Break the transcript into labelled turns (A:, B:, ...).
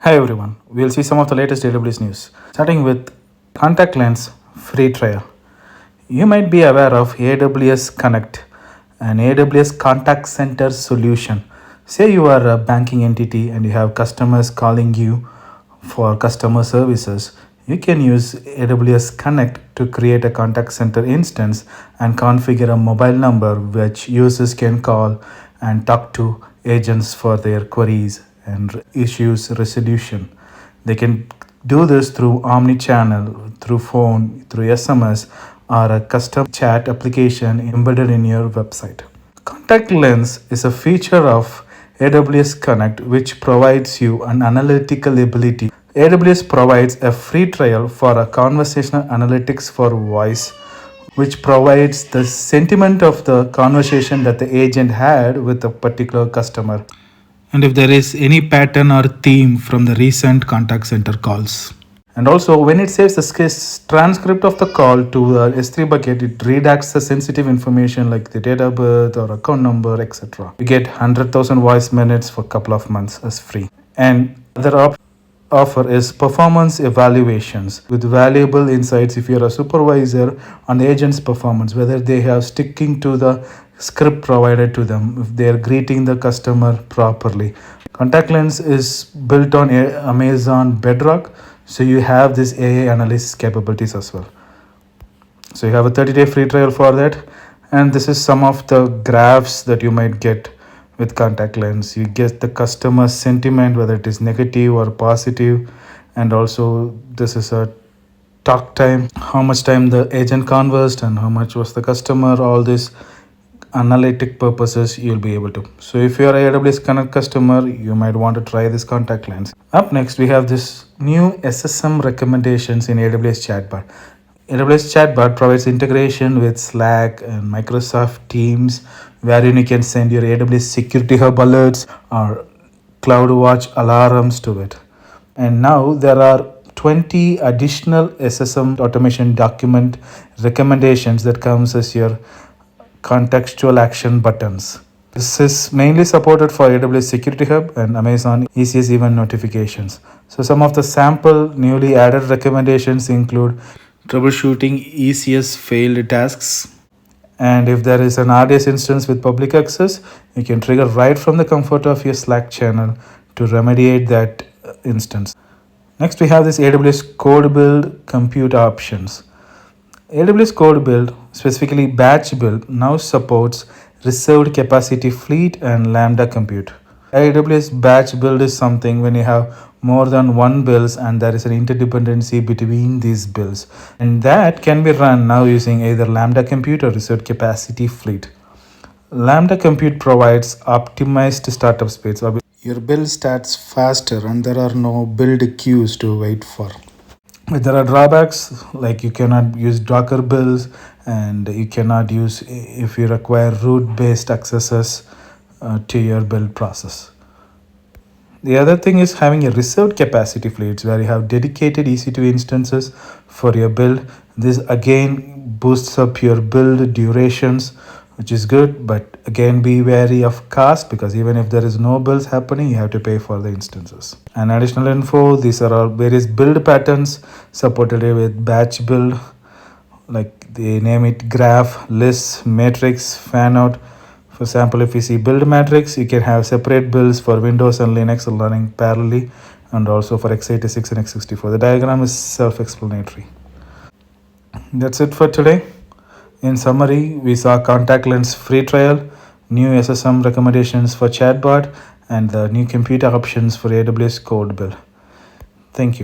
A: Hi everyone, we'll see some of the latest AWS news. Starting with contact lens free trial. You might be aware of AWS Connect, an AWS contact center solution. Say you are a banking entity and you have customers calling you for customer services. You can use AWS Connect to create a contact center instance and configure a mobile number which users can call and talk to agents for their queries and issues resolution. They can do this through omni-channel, through phone, through SMS, or a custom chat application embedded in your website. Contact Lens is a feature of AWS Connect which provides you an analytical ability. AWS provides a free trial for a conversational analytics for voice, which provides the sentiment of the conversation that the agent had with a particular customer, and if there is any pattern or theme from the recent contact center calls. And also, when it saves the transcript of the call to the S3 bucket, it redacts the sensitive information like the date of birth or account number, etc. You get 100,000 voice minutes for a couple of months as free. And other offer is performance evaluations with valuable insights if you're a supervisor on the agent's performance, whether they have sticking to the script provided to them, if they are greeting the customer properly. Contact Lens is built on Amazon Bedrock, so you have this AI analysis capabilities as well. So you have a 30-day free trial for that, and this is some of the graphs that you might get with Contact Lens. You get the customer sentiment, whether it is negative or positive, and also this is a talk time, how much time the agent conversed and how much was the customer, all this analytic purposes you'll be able to. So if you're a AWS Connect customer, you might want to try this Contact Lens. Up next, we have this new SSM recommendations in AWS chatbot. AWS chatbot provides integration with Slack and Microsoft Teams, wherein you can send your AWS Security Hub alerts or CloudWatch alarms to it. And now there are 20 additional SSM automation document recommendations that comes as your contextual action buttons. This is mainly supported for AWS Security Hub and Amazon ECS event notifications. So some of the sample newly added recommendations include troubleshooting ECS failed tasks, and if there is an RDS instance with public access, you can trigger right from the comfort of your Slack channel to remediate that instance. Next, we have this AWS CodeBuild compute options. AWS CodeBuild, specifically batch build, now supports reserved capacity fleet and Lambda compute. AWS batch build is something when you have more than one builds and there is an interdependency between these builds, and that can be run now using either Lambda compute or reserved capacity fleet. Lambda compute provides optimized startup speeds. Your build starts faster and there are no build queues to wait for. But there are drawbacks, like you cannot use Docker builds and you cannot use if you require root-based accesses to your build process. The other thing is having a reserved capacity fleets where you have dedicated EC2 instances for your build. This again boosts up your build durations, which is good, but again be wary of cost because even if there is no builds happening, you have to pay for the instances. And additional info, these are all various build patterns supported with batch build, like they name it graph, list, matrix, fan out. For example, if you see build matrix, you can have separate builds for Windows and Linux running parallelly, and also for x86 and x64. The diagram is self-explanatory. That's it for today. In summary, we saw Contact Lens free trial, new SSM recommendations for chatbot, and the new computer options for AWS CodeBuild. Thank you.